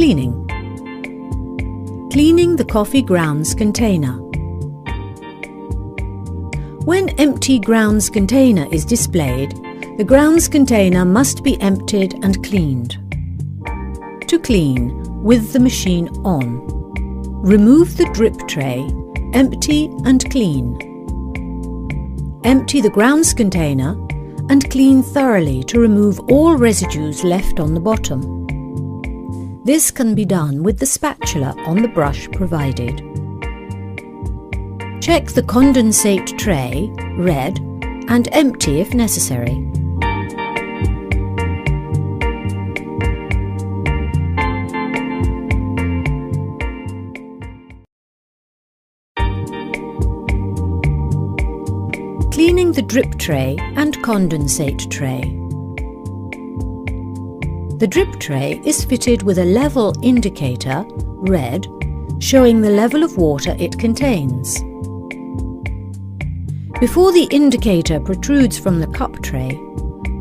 Cleaning. Cleaning the coffee grounds container. When empty grounds container is displayed, the grounds container must be emptied and cleaned. To clean, with the machine on, remove the drip tray, empty and clean. Empty the grounds container and clean thoroughly to remove all residues left on the bottom. This can be done with the spatula on the brush provided. Check the condensate tray, red, and empty if necessary. Cleaning the drip tray and condensate tray. The drip tray is fitted with a level indicator, red, showing the level of water it contains. Before the indicator protrudes from the cup tray,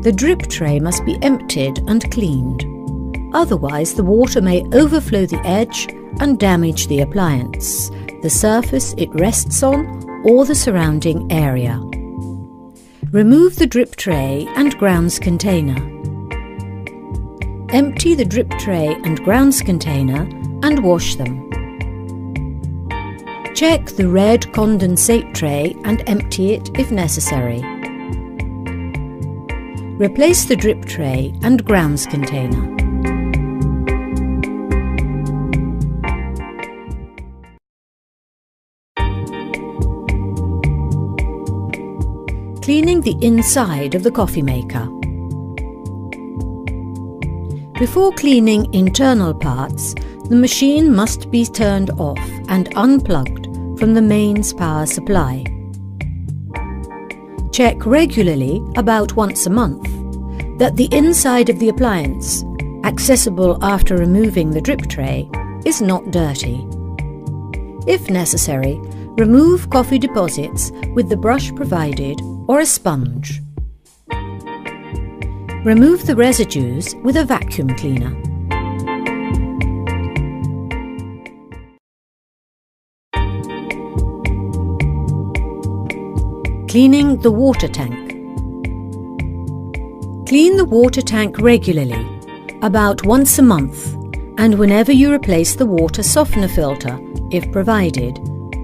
the drip tray must be emptied and cleaned. Otherwise, the water may overflow the edge and damage the appliance, the surface it rests on, or the surrounding area. Remove the drip tray and grounds container. Empty the drip tray and grounds container and wash them. Check the red condensate tray and empty it if necessary. Replace the drip tray and grounds container. Cleaning the inside of the coffee maker. Before cleaning internal parts, the machine must be turned off and unplugged from the mains power supply. Check regularly, about once a month, that the inside of the appliance, accessible after removing the drip tray, is not dirty. If necessary, remove coffee deposits with the brush provided or a sponge. Remove the residues with a vacuum cleaner. Cleaning the water tank. Clean the water tank regularly, about once a month, and whenever you replace the water softener filter, if provided,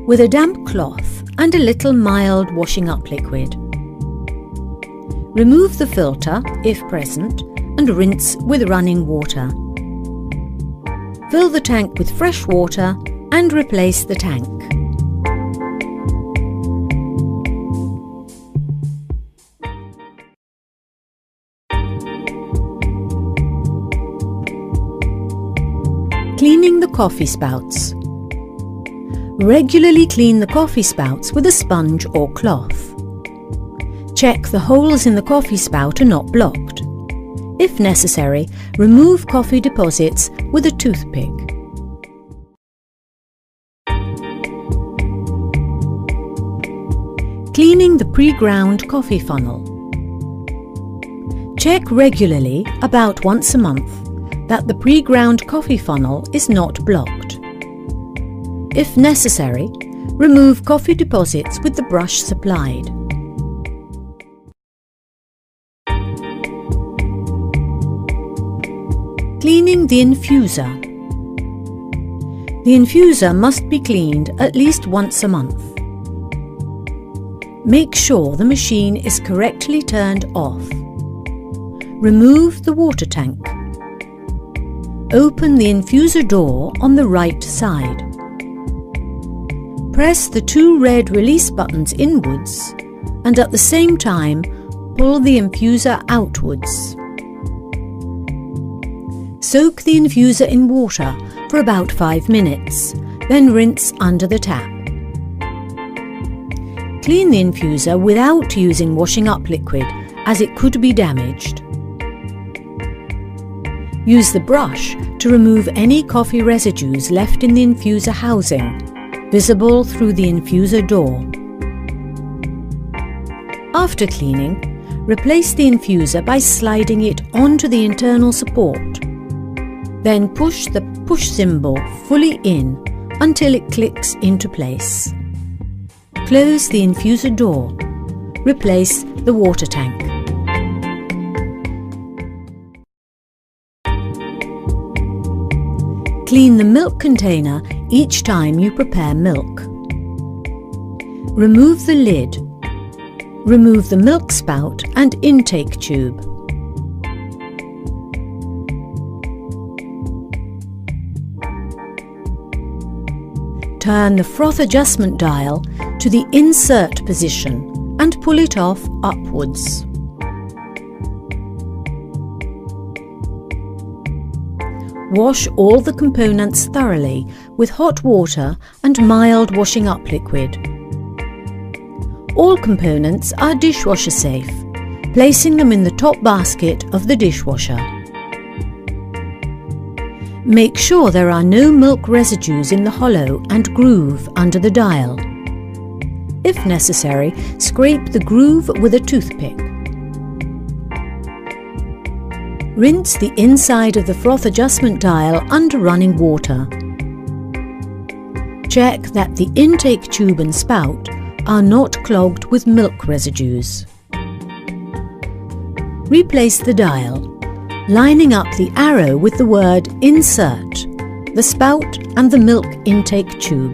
with a damp cloth and a little mild washing up liquid. Remove the filter, if present, and rinse with running water. Fill the tank with fresh water and replace the tank. Cleaning the coffee spouts. Regularly clean the coffee spouts with a sponge or cloth. Check the holes in the coffee spout are not blocked. If necessary, remove coffee deposits with a toothpick. Cleaning the pre-ground coffee funnel. Check regularly, about once a month, that the pre-ground coffee funnel is not blocked. If necessary, remove coffee deposits with the brush supplied. Cleaning the infuser. The infuser must be cleaned at least once a month. Make sure the machine is correctly turned off. Remove the water tank. Open the infuser door on the right side. Press the two red release buttons inwards and at the same time pull the infuser outwards. Soak the infuser in water for about 5 minutes, then rinse under the tap. Clean the infuser without using washing up liquid, as it could be damaged. Use the brush to remove any coffee residues left in the infuser housing, visible through the infuser door. After cleaning, replace the infuser by sliding it onto the internal support. Then push the push symbol fully in until it clicks into place. Close the infuser door. Replace the water tank. Clean the milk container each time you prepare milk. Remove the lid. Remove the milk spout and intake tube. Turn the froth adjustment dial to the insert position and pull it off upwards. Wash all the components thoroughly with hot water and mild washing up liquid. All components are dishwasher safe, placing them in the top basket of the dishwasher. Make sure there are no milk residues in the hollow and groove under the dial. If necessary, scrape the groove with a toothpick. Rinse the inside of the froth adjustment dial under running water. Check that the intake tube and spout are not clogged with milk residues. Replace the dial, lining up the arrow with the word Insert, the spout and the milk intake tube.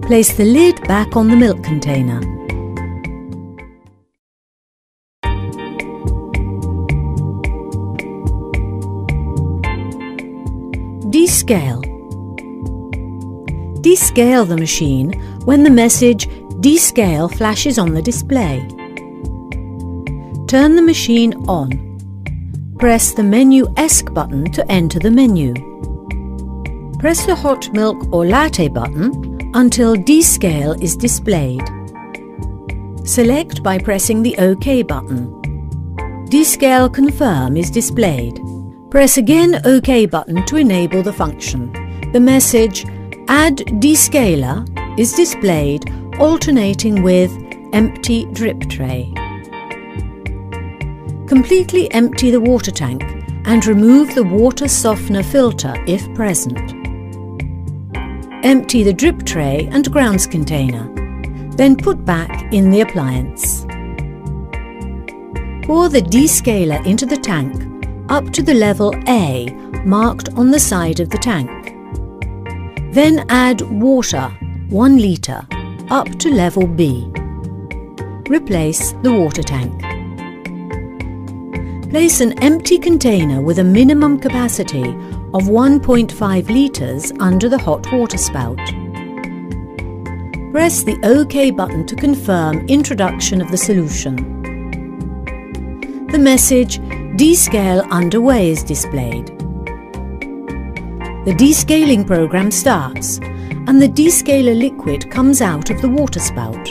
Place the lid back on the milk container. Descale. Descale the machine when the message Descale flashes on the display. Turn the machine on. Press the menu ESC button to enter the menu. Press the hot milk or latte button until Descale is displayed. Select by pressing the OK button. Descale Confirm is displayed. Press again OK button to enable the function. The message Add Descaler is displayed, alternating with Empty Drip Tray. Completely empty the water tank and remove the water softener filter if present. Empty the drip tray and grounds container, then put back in the appliance. Pour the descaler into the tank up to the level A marked on the side of the tank. Then add water, 1 litre, up to level B. Replace the water tank. Place an empty container with a minimum capacity of 1.5 litres under the hot water spout. Press the OK button to confirm introduction of the solution. The message Descale underway is displayed. The descaling program starts and the descaler liquid comes out of the water spout.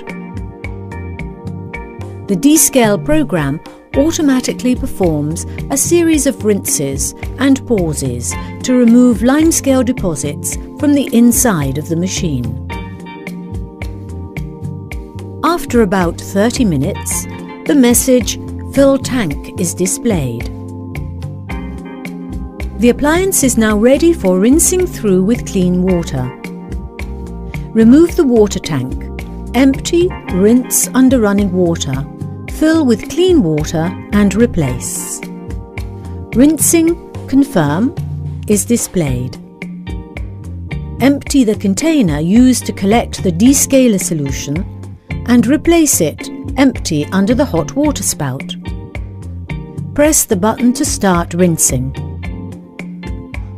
The descale program automatically performs a series of rinses and pauses to remove limescale deposits from the inside of the machine. After about 30 minutes, the message Fill Tank is displayed. The appliance is now ready for rinsing through with clean water. Remove the water tank, empty, rinse under running water, fill with clean water and replace. Rinsing, confirm, is displayed. Empty the container used to collect the descaler solution and replace it empty under the hot water spout. Press the button to start rinsing.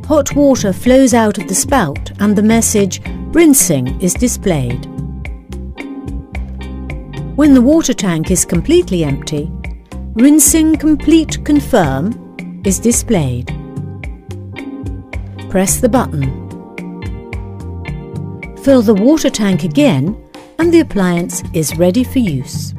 Hot water flows out of the spout and the message Rinsing is displayed. When the water tank is completely empty, Rinsing Complete Confirm is displayed. Press the button. Fill the water tank again and the appliance is ready for use.